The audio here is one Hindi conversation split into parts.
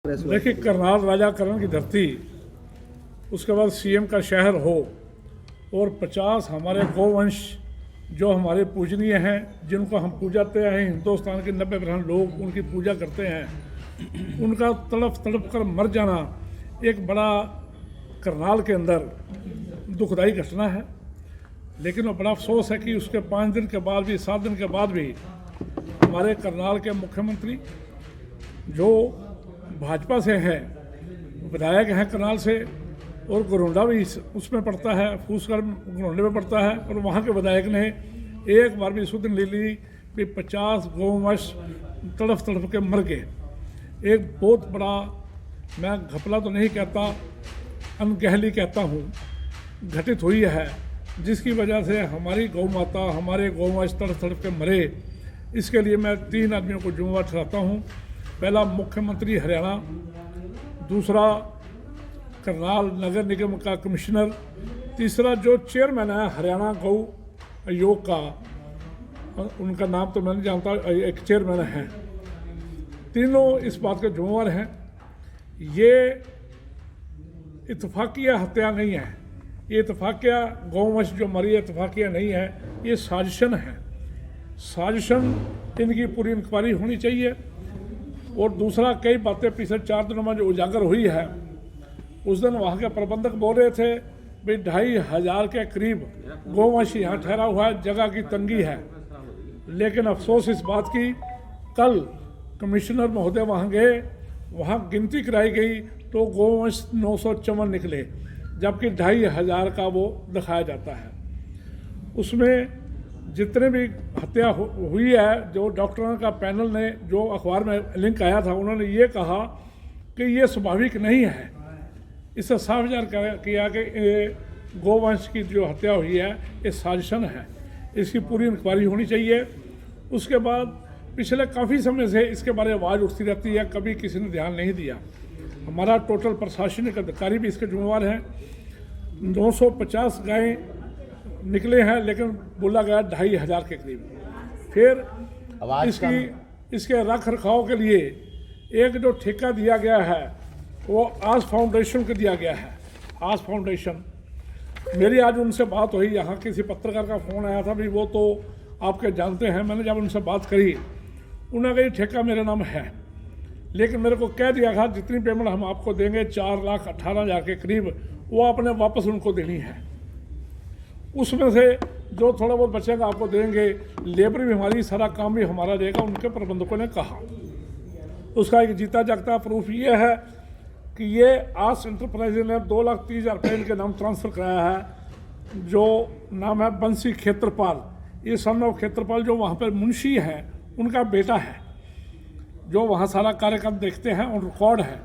देखिए, करनाल राजा करण की धरती, उसके बाद सीएम का शहर हो और 50 हमारे गौवंश जो हमारे पूजनीय हैं, जिनको हम पूजाते हैं, हिंदुस्तान के 90% लोग उनकी पूजा करते हैं, उनका तड़प तड़प कर मर जाना एक बड़ा करनाल के अंदर दुखदाई घटना है। लेकिन वो बड़ा अफसोस है कि उसके 5 दिन के बाद भी, 7 दिन के बाद भी हमारे करनाल के मुख्यमंत्री जो भाजपा से हैं, विधायक हैं करनाल से, और गरोंडा भी उसमें पड़ता है, फूसगढ़ गरोंडे में पड़ता है, और वहाँ के विधायक ने एक बार भी सुध ले ली कि 50 गौवंश तड़फ तड़फ के मर गए। एक बहुत बड़ा, मैं घपला तो नहीं कहता, अनगहली कहता हूँ, घटित हुई है, जिसकी वजह से हमारी गौ माता, हमारे गौवंश तड़फ तड़फ के मरे। इसके लिए मैं 3 आदमियों को जिम्मेवार ठहराता हूँ। पहला मुख्यमंत्री हरियाणा, दूसरा करनाल नगर निगम का कमिश्नर, तीसरा जो चेयरमैन है हरियाणा गौ आयोग का, उनका नाम तो मैं नहीं जानता, एक चेयरमैन है। तीनों इस बात के जिम्मेवार हैं। ये इत्तफाकिया हत्या नहीं है, ये इत्तफाकिया गौवंश जो मरी है इत्तफाकिया नहीं है, ये साजिशन है। साजिशन, इनकी पूरी इंक्वायरी होनी चाहिए। और दूसरा, कई बातें पिछले 4 दिनों में जो उजागर हुई है, उस दिन वहाँ के प्रबंधक बोल रहे थे भाई 2,500 के करीब गौवंश यहाँ ठहरा हुआ है, जगह की तंगी है। लेकिन अफसोस इस बात की, कल कमिश्नर महोदय वहाँ गए, वहाँ गिनती कराई गई तो गौवंश 954 निकले, जबकि 2,500 का वो दिखाया जाता है। उसमें जितने भी हत्या हुई है, जो डॉक्टरों का पैनल ने, जो अखबार में लिंक आया था, उन्होंने ये कहा कि ये स्वाभाविक नहीं है। इससे साफ जाहिर किया कि गौवंश की जो हत्या हुई है ये साजिशन है। इसकी पूरी इंक्वायरी होनी चाहिए। उसके बाद पिछले काफ़ी समय से इसके बारे में आवाज़ उठती रहती है, कभी किसी ने ध्यान नहीं दिया। हमारा टोटल प्रशासनिक अधिकारी भी इसके जिम्मेवार हैं। 950 गायें निकले हैं, लेकिन बोला गया 2,500 के करीब। फिर इसके रख रखाव के लिए एक जो ठेका दिया गया है वो आस फाउंडेशन को दिया गया है। आस फाउंडेशन, मेरी आज उनसे बात हुई, यहाँ किसी पत्रकार का फ़ोन आया था, भी वो तो आपके जानते हैं। मैंने जब उनसे बात करी, उन्होंने कहा ठेका मेरा नाम है, लेकिन मेरे को कह दिया था जितनी पेमेंट हम आपको देंगे 4,18,000 के करीब, वो आपने वापस उनको देनी है। उसमें से जो थोड़ा बहुत बचेगा आपको देंगे, लेबर भी हमारी, सारा काम भी हमारा देगा, उनके प्रबंधकों ने कहा। उसका एक जीता जागता प्रूफ ये है कि ये आस इंटरप्राइज ने 2,30,000 रुपये इनके नाम ट्रांसफ़र कराया है, जो नाम है बंसी खेत्रपाल। ये सन ऑफ खेत्रपाल जो वहाँ पर मुंशी हैं, उनका बेटा है, जो वहाँ सारा कार्यक्रम देखते हैं, उन रिकॉर्ड है।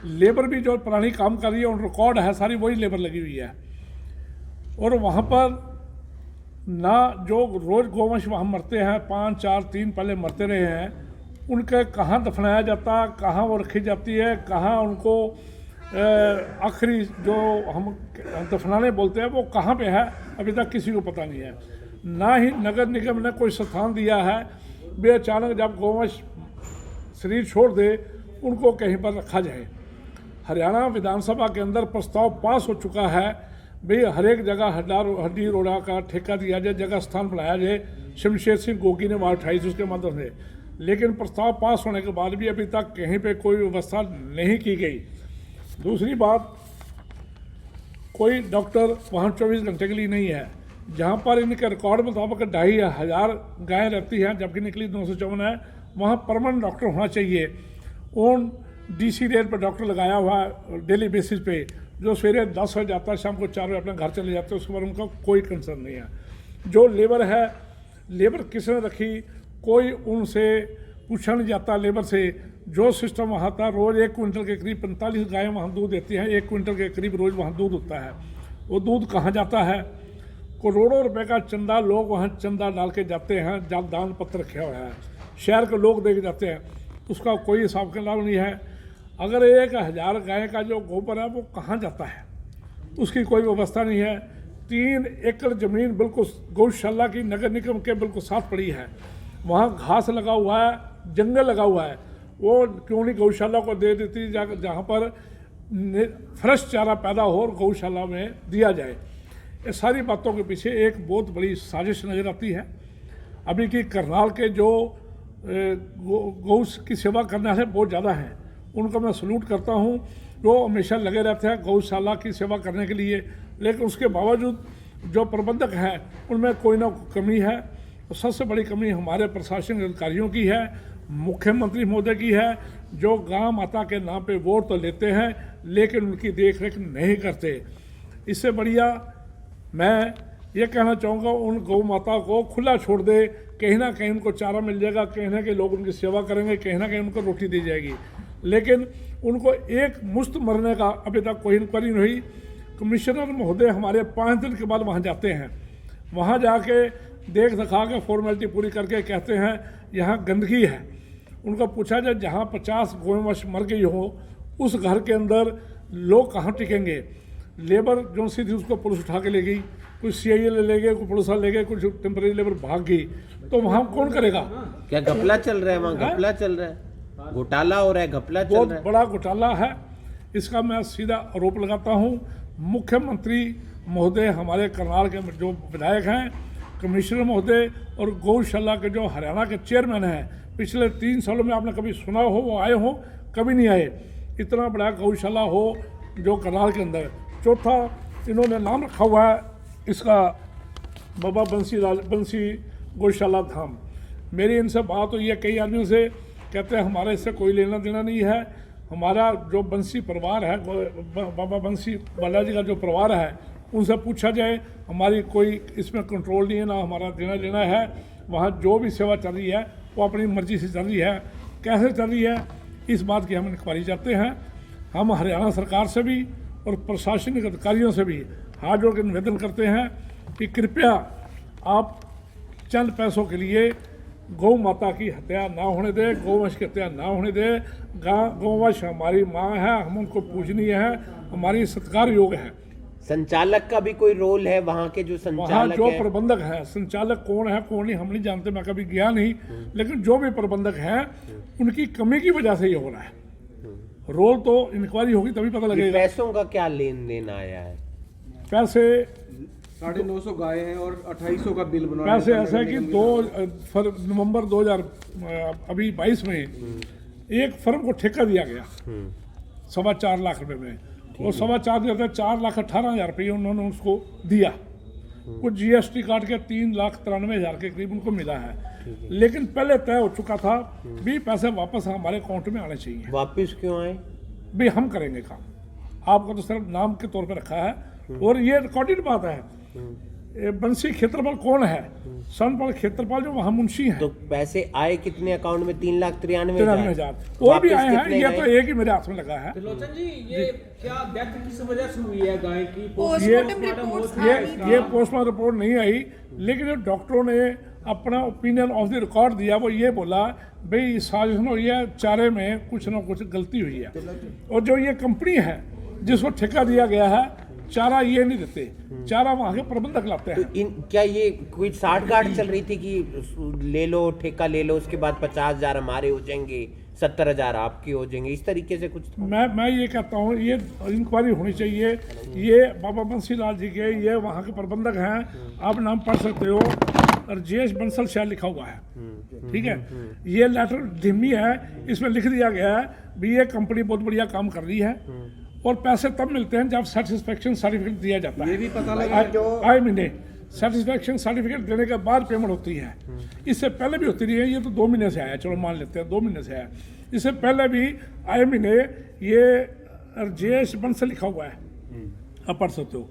लेबर भी जो पुरानी काम कर रही है, उन रिकॉर्ड है, सारी वही लेबर लगी हुई है। और वहाँ पर ना जो रोज़ गौवंश वहाँ मरते हैं, 5, 4, 3 पहले मरते रहे हैं, उनके कहाँ दफनाया जाता, कहाँ वो रखी जाती है, कहाँ उनको आखिरी जो हम दफनाने बोलते हैं वो कहाँ पे है, अभी तक किसी को पता नहीं है। ना ही नगर निगम ने कोई स्थान दिया है भी अचानक जब गौवंश शरीर छोड़ दे उनको कहीं पर रखा जाए। हरियाणा विधानसभा के अंदर प्रस्ताव पास हो चुका है भाई हर एक जगह हड्डी रोड़ा का ठेका दिया जाए, जगह स्थान बनाया जाए। शमशेर सिंह गोगी ने बात उठाई थी उसके माध्यम से, लेकिन प्रस्ताव पास होने के बाद भी अभी तक कहीं पे कोई व्यवस्था नहीं की गई। दूसरी बात, कोई डॉक्टर वहाँ 24 घंटे के लिए नहीं है। जहाँ पर इनके रिकॉर्ड मुताबिक 2,500 गायें रहती हैं, जबकि निकली 954 है, वहाँ परमानेंट डॉक्टर होना चाहिए। ओन DC रेट पर डॉक्टर लगाया हुआ है डेली बेसिस पे, जो सवेरे 10 बजे जाता है, शाम को 4 बजे अपने घर चले जाते हैं, उसके बाद उनका कोई कंसर्न नहीं है। जो लेबर है, लेबर किसने रखी, कोई उनसे पूछा नहीं जाता लेबर से। जो सिस्टम वहाँ था, रोज़ 1 क्विंटल के करीब 45 गायें वहाँ दूध देती हैं, 1 क्विंटल के करीब रोज़ वहाँ दूध होता है। वो दूध कहाँ जाता है? करोड़ों रुपए का चंदा, लोग वहाँ चंदा डाल के जाते हैं, जब दान पत्र रखा हुआ है, शहर के लोग दे के जाते हैं, उसका कोई हिसाब किताब नहीं है। अगर 1,000 गाय का जो गोबर है वो कहाँ जाता है, उसकी कोई व्यवस्था नहीं है। 3 एकड़ ज़मीन बिल्कुल गौशाला की नगर निगम के बिल्कुल साथ पड़ी है, वहाँ घास लगा हुआ है, जंगल लगा हुआ है, वो क्यों नहीं गौशाला को दे देती जहाँ पर फ्रेश चारा पैदा हो और गौशाला में दिया जाए। ये सारी बातों के पीछे एक बहुत बड़ी साजिश नज़र आती है। अभी की करनाल के जो गौ की सेवा करने वाले बहुत ज़्यादा हैं, उनको मैं सल्यूट करता हूँ। वो हमेशा लगे रहते हैं गौशाला की सेवा करने के लिए, लेकिन उसके बावजूद जो प्रबंधक हैं उनमें कोई ना कमी है। तो सबसे बड़ी कमी हमारे प्रशासनिक अधिकारियों की है, मुख्यमंत्री महोदय की है, जो गांव माता के नाम पे वोट तो लेते हैं लेकिन उनकी देख रेख नहीं करते। इससे बढ़िया मैं ये कहना चाहूँगा, उन गौ माता को खुला छोड़ दे, कहीं ना कहीं उनको चारा मिल जाएगा, कहीं ना कहीं लोग उनकी सेवा करेंगे, कहीं ना कहीं उनको रोटी दी जाएगी। लेकिन उनको एक मुश्त मरने का अभी तक कोई इंक्वायरी नहीं हुई। कमिश्नर महोदय हमारे 5 दिन के बाद वहाँ जाते हैं, वहाँ जाके देख दिखा के फॉर्मेलिटी पूरी करके कहते हैं यहाँ गंदगी है। उनको पूछा जाए जहाँ 50 गौवंश मर गई हो उस घर के अंदर लोग कहाँ टिकेंगे। लेबर जो सी थी उसको पुलिस उठा के ले गई, कुछ CIA ले गए, कुछ पुलिस ले गए, कुछ टेम्परेरी लेबर भाग गई, तो वहाँ कौन करेगा? क्या घपला चल रहा है वहाँ? घपला चल रहा है, घोटाला हो रहा है, घपला चल रहा है। बहुत बड़ा घोटाला है। इसका मैं सीधा आरोप लगाता हूँ। मुख्यमंत्री महोदय, हमारे करनाल के जो विधायक हैं, कमिश्नर महोदय और गौशाला के जो हरियाणा के चेयरमैन हैं, पिछले 3 सालों में आपने कभी सुना हो वो आए हो? कभी नहीं आए। इतना बड़ा गौशाला हो जो करनाल के अंदर। चौथा, इन्होंने नाम रखा हुआ है इसका बाबा बंसी गौशाला धाम। मेरी इनसे बात हुई है कई आदमियों से, कहते हैं हमारा इससे कोई लेना देना नहीं है। हमारा जो बंसी परिवार है, बाबा बंसी बालाजी का जो परिवार है, उनसे पूछा जाए, हमारी कोई इसमें कंट्रोल नहीं है, ना हमारा देना लेना है। वहाँ जो भी सेवा चल रही है वो अपनी मर्जी से चल रही है। कैसे चल रही है इस बात की हम इंक्वायरी चाहते हैं। हम हरियाणा सरकार से भी और प्रशासनिक अधिकारियों से भी हाथ जोड़ कर निवेदन करते हैं कि कृपया आप चंद पैसों के लिए गौ माता की हत्या ना होने दे, गौवंश की हत्या ना होने दे। गौवंश हमारी माँ है, हम उनको पूजनीय है, हमारी सत्कार योग्य है। संचालक का भी कोई रोल है वहाँ के? जो संचालक वहाँ जो प्रबंधक है, संचालक कौन है कौन नहीं हम नहीं जानते, मैं कभी गया नहीं, लेकिन जो भी प्रबंधक हैं उनकी कमी की वजह से ये हो रहा है। रोल तो इंक्वायरी होगी तभी पता लगेगा। पैसों का क्या लेन देन आया है? पैसे 950 गाय हैं और 2800 का बिल बना। पैसे ऐसा है कि 2 नवंबर 2022 में एक फर्म को ठेका दिया गया 4.25 लाख रुपए में, और 4,18,000 रुपये उन्होंने उसको दिया। कुछ GST काट के 3,93,000 के करीब उनको मिला है, लेकिन पहले तय हो चुका था भी पैसे वापस हमारे अकाउंट में आने चाहिए। वापस क्यों आए? भी हम करेंगे काम, आपको तो सिर्फ नाम के तौर पे रखा है। और ये रिकॉर्डेड बात है। बंसी क्षेत्रपाल कौन है? सनपाल क्षेत्रपाल जो वहाँ मुंशी हैं। तो पैसे आए कितने अकाउंट में? 3,93,000 और भी आए हैं। ये तो एक ही मेरे हाथ में लगा है। त्रिलोचन जी, ये क्या डेथ किस वजह से हुई है गाय की? ये पोस्टमार्टम रिपोर्ट नहीं आई, लेकिन जो डॉक्टरों ने अपना ओपिनियन ऑफ द रिकॉर्ड दिया वो ये बोला भाई साजिश हुई है, चारे में कुछ ना कुछ गलती हुई है। और जो ये कंपनी है जिसको ठेका दिया गया है, चारा ये नहीं देते, चारा वहाँ के प्रबंधक लाते हैं। तो क्या ये कोई साठगांठ चल रही थी कि ले लो ठेका ले लो, उसके बाद 50,000 हमारे हो जाएंगे, 70,000 आपके हो जाएंगे, इस तरीके से कुछ? मैं ये कहता हूँ ये इंक्वायरी होनी चाहिए। ये बाबा बंसी लाल जी के ये वहाँ के प्रबंधक हैं, आप नाम पढ़ सकते हो, राजेश बंसल शायद लिखा हुआ है, ठीक है। ये लेटर धिम्मी है, इसमें लिख दिया गया है भी ये कंपनी बहुत बढ़िया काम कर रही है और पैसे तब मिलते हैं जब सेटिस्फेक्शन सर्टिफिकेट दिया जाता है। ये भी पता लगा आए महीने सेटिस्फेक्शन सर्टिफिकेट देने के बाद पेमेंट होती है। इससे पहले भी होती रही है, ये तो 2 महीने से आया, चलो मान लेते हैं 2 महीने से आया। इससे पहले भी आए महीने ये राजेश बंसल लिखा हुआ है, आप पढ़ सकते हो।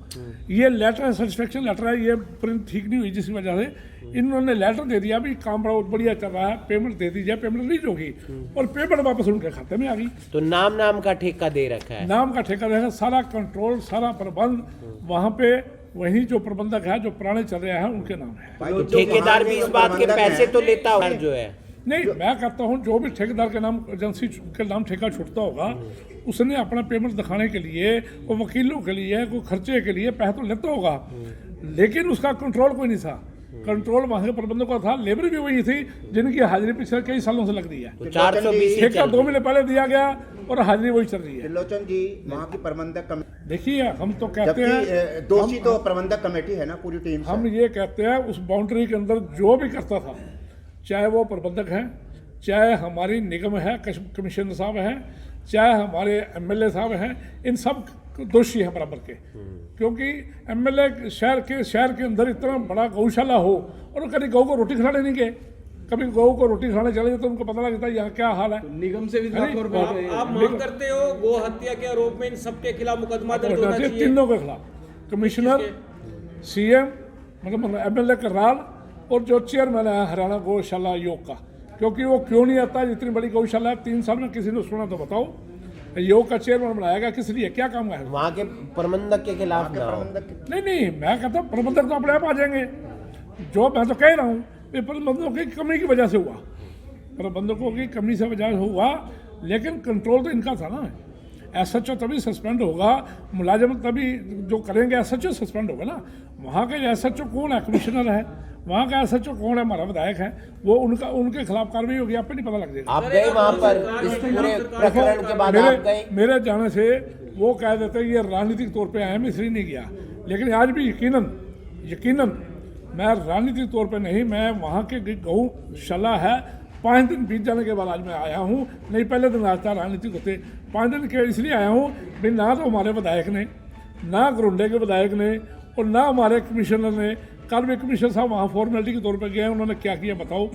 ये लेटर सेटिस्फेक्शन लेटर है, ये प्रिंट ठीक नहीं हुई जिसकी वजह से इन्होंने लेटर दे दिया भी काम बड़ा बढ़िया चल रहा है, पेमेंट दे दीजिए, पेमेंट रिलीज होगी और पेमेंट वापस उनके खाते में आ गई। तो नाम का ठेका दे रखा है, नाम का ठेका रहेगा, सारा कंट्रोल सारा प्रबंध वहाँ पे वही जो प्रबंधक है जो पुराने चल रहे हैं उनके नाम है। तो ठेकेदार भी इस बात के पैसे तो लेता होगा जो है? नहीं, मैं कहता हूँ जो भी ठेकेदार के नाम एजेंसी के नाम ठेका छूटता होगा उसने अपना पेमेंट दिखाने के लिए, कोई वकीलों के लिए, कोई खर्चे के लिए पैसा तो लेता होगा, लेकिन उसका कंट्रोल कोई नहीं था। कंट्रोल वहाँ के प्रबंधकों का था, लेबर भी वही थी जिनकी हाजिरी पिछले कई सालों से लग रही है। तो 420 ठेका 2 महीने पहले दिया गया और हाजिरी वही चल रही है। त्रिलोचन जी, वहाँ की प्रबंधक देखिए हम तो कहते हैं, जबकि दोषी तो प्रबंधक कमेटी है ना पूरी टीम से। हम ये कहते हैं उस बाउंड्री के अंदर जो भी करता था, चाहे वो प्रबंधक हैं, चाहे हमारी निगम है, कमिश्नर साहब हैं, चाहे हमारे एमएलए साहब हैं, इन सब दोषी हैं बराबर के। क्योंकि एमएलए शहर के अंदर इतना बड़ा गौशाला हो और कभी गौ को रोटी खिलाने नहीं गए, कभी गौ को रोटी खिलाने चले गए तो उनको पता लगता है यहाँ क्या हाल है। निगम से भी लाखों रुपए गए। आप मांग करते हो गो हत्या के आरोप में इन सबके खिलाफ मुकदमा दर्ज होना चाहिए। तीनों के खिलाफ, कमिश्नर, सीएम, मतलब एमएलए करनाल और जो चेयरमैन है हरियाणा गौशाला योग का, क्योंकि वो क्यों नहीं आता, इतनी बड़ी गौशाला है, 3 साल में किसी ने सुना तो बताओ। योग का चेयरमैन बनाया गया किस लिए, क्या काम है वहाँ के प्रबंधक के खिलाफ ना हो। नहीं, मैं कहता हूँ प्रबंधक तो अपने आप आ जाएंगे। जो मैं तो कह रहा हूँ ये प्रबंधकों की कमी की वजह से हुआ, प्रबंधकों की कमी से वजह हुआ, लेकिन कंट्रोल तो इनका था ना। एसएचओ तभी सस्पेंड होगा, मुलाजिम तभी जो करेंगे, एसएचओ सस्पेंड होगा ना। वहाँ के एसएचओ कौन है, कमिश्नर है। वहाँ का एसएचओ कौन है, हमारा विधायक है, वो उनके खिलाफ कार्रवाई होगी, आपको नहीं पता लग जाएगा। आप गए वहाँ पर इस पूरे प्रकरण के बाद आप गए? मेरे जाने से वो कह देते ये राजनीतिक तौर पे आए, मैं इसलिए नहीं गया। लेकिन आज भी यकीनन मैं राजनीतिक तौर पे नहीं, मैं वहाँ के गौशाला है, 5 दिन बीत जाने के बाद आज मैं आया हूँ। नहीं पहले दिन आज था राजनीतिक होते, 5 दिन के इसलिए आया हूँ भी ना तो हमारे विधायक ने, ना गरुंडे के विधायक ने और ना हमारे कमिश्नर ने। कल भी कमिश्नर साहब वहाँ फॉर्मेलिटी के तौर पर गए, उन्होंने क्या किया बताओ।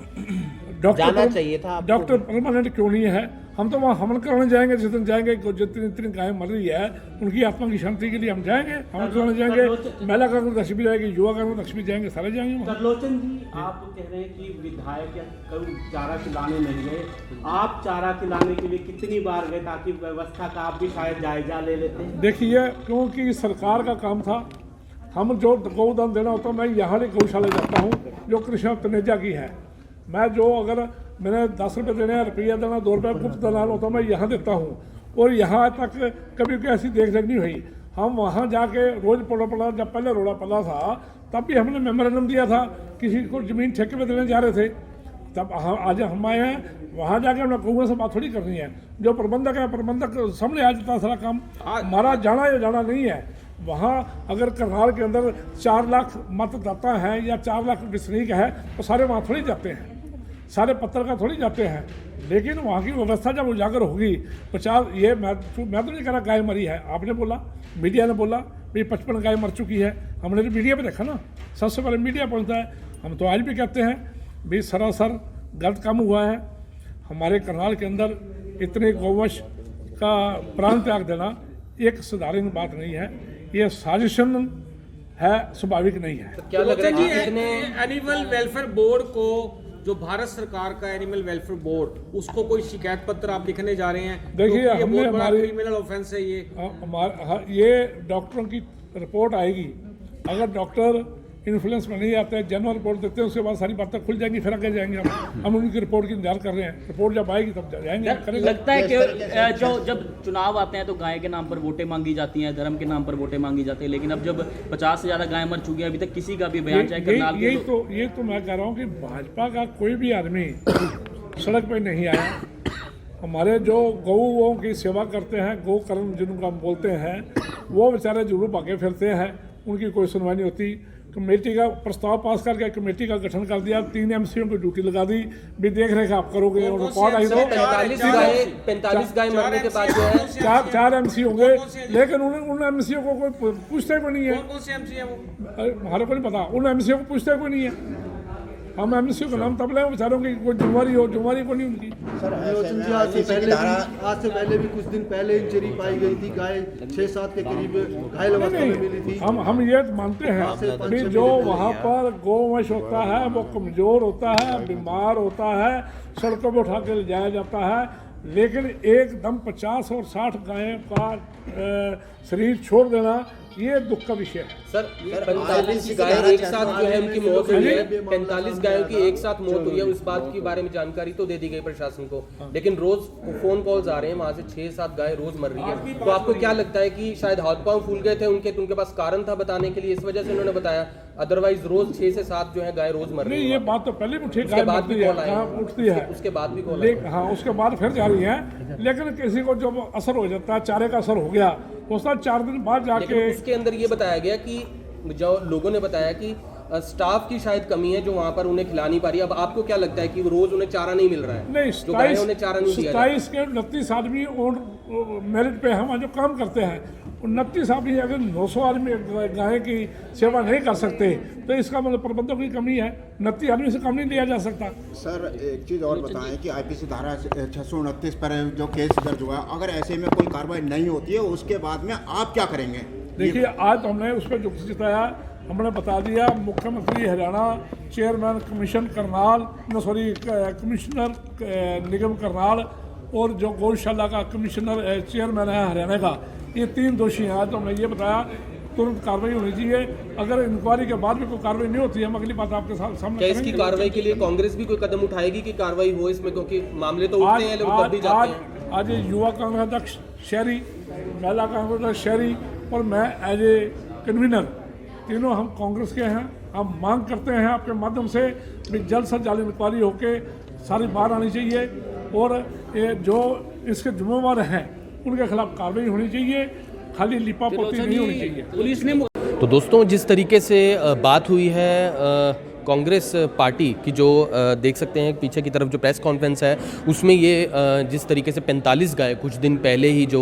जाना चाहिए था आपको। डॉक्टर परमानेंट क्यों नहीं है? हम तो वहाँ हमन कराने जाएंगे, जिस दिन जाएंगे जितनी गायें मर रही है उनकी आत्मा की शांति के लिए हम जाएंगे, हमन कराने जाएंगे। महिला कांग्रेस अध्यक्ष भी जाएगी, युवा कांग्रेस अध्यक्ष भी जाएंगे, सारे जाएंगे वहाँ। त्रिलोचन जी, आप तो कह रहे हैं कि विधायक या कभी चारा खिलाने नहीं गए, आप चारा खिलाने के लिए कितनी बार गए ताकि व्यवस्था का आप भी शायद जायजा ले लेते? देखिए, क्योंकि सरकार का काम था, हम जो गौदान देना होता है, मैं यहाँ की गौशाला जाता हूँ जो कृष्णा तनेजा की है। मैं जो अगर मैंने 10 रुपये देने हैं, रुपया देना, 2 रुपये गुप्त दलाल होता मैं यहाँ देता हूँ। और यहाँ तक कभी कोई ऐसी देख रेख नहीं हुई। हम वहाँ जाके रोज़ पड़ा जब पहले रोड़ा पड़ा था तब भी हमने मेमोरेंडम दिया था, किसी को ज़मीन ठेके पे देने जा रहे थे, तब आज हम आए हैं। वहाँ जाके हमने गौवा से बात थोड़ी करनी है। जो प्रबंधक है, प्रबंधक सामने आ जाता सारा काम, हमारा जाना या जाना नहीं है। वहाँ अगर करनाल के अंदर 4 लाख मतदाता हैं या 4 लाख वसनीक है तो सारे वहाँ थोड़ी जाते हैं, सारे पत्रकार थोड़ी जाते हैं। लेकिन वहाँ की व्यवस्था जब उजागर होगी, 50 ये मैं तो नहीं कह रहा गाय मरी है, आपने बोला, मीडिया ने बोला भाई 55 गाय मर चुकी है, हमने तो मीडिया पे देखा ना, सबसे पहले मीडिया पहुँचता है। हम तो आज भी कहते हैं भाई सरासर गलत काम हुआ है। हमारे करनाल के अंदर इतने गौवंश का प्राण त्याग देना एक साधारण बात नहीं है, ये साजिशन है, स्वाभाविक नहीं है। क्या लग रहा है एनिमल वेलफेयर बोर्ड को, जो भारत सरकार का एनिमल वेलफेयर बोर्ड, उसको कोई शिकायत पत्र आप लिखने जा रहे हैं? देखिए, ये हमने बहुत बड़ा हमारी क्रिमिनल ऑफेंस है ये डॉक्टरों की रिपोर्ट आएगी। अगर डॉक्टर इन्फ्लुएंस में नहीं आते हैं, जनरल रिपोर्ट देते हैं, उसके बाद सारी बातें खुल जाएंगी, फिर आगे जाएंगे। हम उनकी रिपोर्ट की इंतजार कर रहे हैं, रिपोर्ट जब आएगी तब जाएंगे। लगता है कि जो जब चुनाव आते हैं तो गाय के नाम पर वोटें मांगी जाती हैं, धर्म के नाम पर वोटें मांगी जाती हैं, लेकिन अब जब 50 से ज़्यादा गाय मर चुकी है, अभी तक किसी का भी बयान चाहे करनाल के ये तो मैं कह रहा हूँ कि भाजपा का कोई भी आदमी सड़क पर नहीं आया। हमारे जो गौओं की सेवा करते हैं, गौ कर्म जिनको हम बोलते हैं, वो बेचारे जरूर भागे फिरते हैं, उनकी कोई सुनवाई नहीं होती। कमेटी का प्रस्ताव पास करके कमेटी का गठन कर दिया, 3 एमसीओ को ड्यूटी लगा दी, भी देख रेख आप करोगे और रिकॉर्ड आई तो 45 गाय मरने के बाद जो है 4 एमसी होंगे, लेकिन उन एमसीओ को कोई पूछते को नहीं है। कौन से एमसी है वो? हमारे को नहीं पता, उन एमसीओ को पूछते को नहीं है। हम एमसीओ का नाम तब ले बेचारों की कोई जुम्मेवारी हो, जुम्मेवारी को नहीं उनकी। त्रिलोचन जी, आज से पहले भी कुछ दिन पहले इंजरी पाई गई थी, गाय 6-7 के करीब घायल अवस्था में मिली थी। हम ये मानते हैं कि जो वहाँ पर गौवंश होता है वो कमज़ोर होता है, बीमार होता है, सड़कों पर उठा के ले जाया जाता है। लेकिन एकदम 50 और 60 गायों का शरीर छोड़ देना ये दुख का विषय है। सर 45 गाय एक साथ जो है उनकी मौत हुई है, 45 गायों की एक साथ मौत हुई है, उस बात के बारे में जानकारी तो दे दी गई प्रशासन को, लेकिन रोज फोन कॉल्स आ रहे हैं वहां से 6-7 गाय रोज मर रही है। तो आपको क्या लगता है कि शायद हाथ पांव फूल गए थे उनके, तो उनके पास कारण था बताने के लिए, इस वजह से उन्होंने बताया, अदरवाइज रोज 6 से 7 जो है गाय रोज मर रही नहीं, है। ये बात तो पहले भी ठीक उसके बाद भी कॉल उठती है, उसके बाद भी कॉल हाँ, उसके बाद फिर जारी है। लेकिन किसी को जब असर हो जाता है, चारे का असर हो गया, उसका 4 दिन बाद जाके उसके अंदर ये बताया गया कि जो लोगों ने बताया कि स्टाफ की शायद कमी है जो वहां पर उन्हें खिला नहीं पा रही। अब आपको क्या लगता है कि रोज उन्हें चारा नहीं मिल रहा है? नहीं, जो गाय उन्हें चारा नहीं दिया जा रहा। 27 के 29 आदमी और मेरिट पे हम जो काम करते हैं, 29 आदमी अगर 900 आदमी गाय की सेवा नहीं कर सकते तो इसका मतलब प्रबंधकों की कमी है। 29 आदमी से कम नहीं लिया जा सकता। सर एक चीज़ और बताएं कि आईपीसी धारा 629 पर जो केस दर्ज हुआ, अगर ऐसे में कोई कार्रवाई नहीं होती है उसके बाद में आप क्या करेंगे? देखिए, आज तो हमने उस पर दुख जताया, हमने बता दिया मुख्यमंत्री Haryana, chairman commission Karnal, commissioner निगम करनाल और जो गौशाला का कमिश्नर चेयरमैन है हरियाणा का, ये 3 दोषी हैं। आज तो हमने ये बताया तुरंत कार्रवाई होनी चाहिए। अगर इंक्वायरी के बाद भी कोई कार्रवाई नहीं होती है, हम अगली बात आपके सामने क्या इसकी कार्रवाई के लिए कांग्रेस भी कोई कदम उठाएगी कि कार्रवाई हो इसमें, क्योंकि मामले तो उठते हैं लेकिन तब भी जाते हैं। आज युवा कांग्रेस अध्यक्ष शहरी, महिला कांग्रेस अध्यक्ष शहरी और मैं एज ए कन्वीनर, तीनों हम कांग्रेस के हैं। हम मांग करते हैं आपके माध्यम से भी जल्द से जल्द इंक्वायरी होके सारी बात आनी चाहिए और ये जो इसके जिम्मेवार हैं उनके खिलाफ कार्रवाई होनी चाहिए, खाली लिपापोती नहीं होनी चाहिए। पुलिस ने तो दोस्तों, जिस तरीके से बात हुई है कांग्रेस पार्टी की, जो देख सकते हैं पीछे की तरफ जो प्रेस कॉन्फ्रेंस है उसमें ये जिस तरीके से 45 गाय कुछ दिन पहले ही जो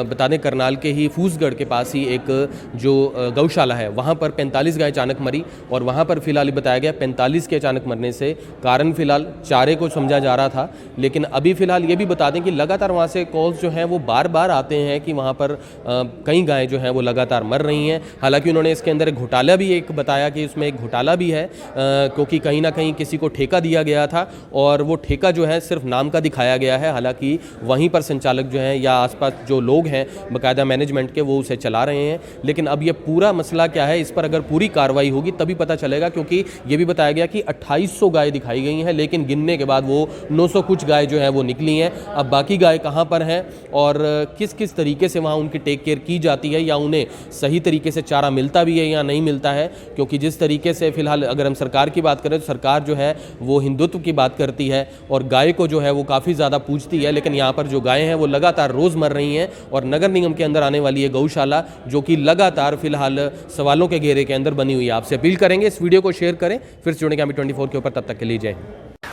बता दें करनाल के ही फूसगढ़ के पास ही एक जो गौशाला है वहाँ पर 45 गाय अचानक मरी और वहाँ पर फिलहाल बताया गया 45 के अचानक मरने से कारण फिलहाल चारे को समझा जा रहा था। लेकिन अभी फिलहाल ये भी बता दें कि लगातार वहाँ से कॉल्स जो हैं वो बार बार आते हैं कि वहाँ पर कई गायें जो हैं वो लगातार मर रही हैं। हालांकि उन्होंने इसके अंदर घोटाला भी एक बताया कि उसमें एक घोटाला भी है, क्योंकि कहीं ना कहीं किसी को ठेका दिया गया था और वो ठेका जो है सिर्फ नाम का दिखाया गया है। हालांकि वहीं पर संचालक जो हैं या आसपास जो लोग हैं बाकायदा मैनेजमेंट के, वो उसे चला रहे हैं। लेकिन अब ये पूरा मसला क्या है, इस पर अगर पूरी कार्रवाई होगी तभी पता चलेगा, क्योंकि ये भी बताया गया कि 2800 गाय दिखाई गई हैं लेकिन गिनने के बाद वो 900 कुछ गाय जो है वो निकली हैं। अब बाकी गाय कहाँ पर हैं और किस किस तरीके से वहाँ उनकी टेक केयर की जाती है या उन्हें सही तरीके से चारा मिलता भी है या नहीं मिलता है, क्योंकि जिस तरीके से फिलहाल अगर हम सरकार की बात करें तो सरकार जो है वो हिंदुत्व की बात करती है और गाय को जो है वो काफ़ी ज़्यादा पूजती है। लेकिन यहाँ पर जो गायें हैं वो लगातार रोज़ मर रही हैं और नगर निगम के अंदर आने वाली है गौशाला जो कि लगातार फिलहाल सवालों के घेरे के अंदर बनी हुई है। आपसे अपील करेंगे इस वीडियो को शेयर करें। फिर से जुड़ेंगे AMI24 के ऊपर, तब तक के लिए जय।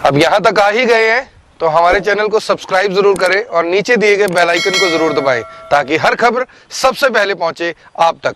अब यहाँ तक आ ही गए हैं तो हमारे चैनल को सब्सक्राइब जरूर करें और नीचे दिए गए बेल आइकन को जरूर दबाएं ताकि हर खबर सबसे पहले पहुंचे आप तक।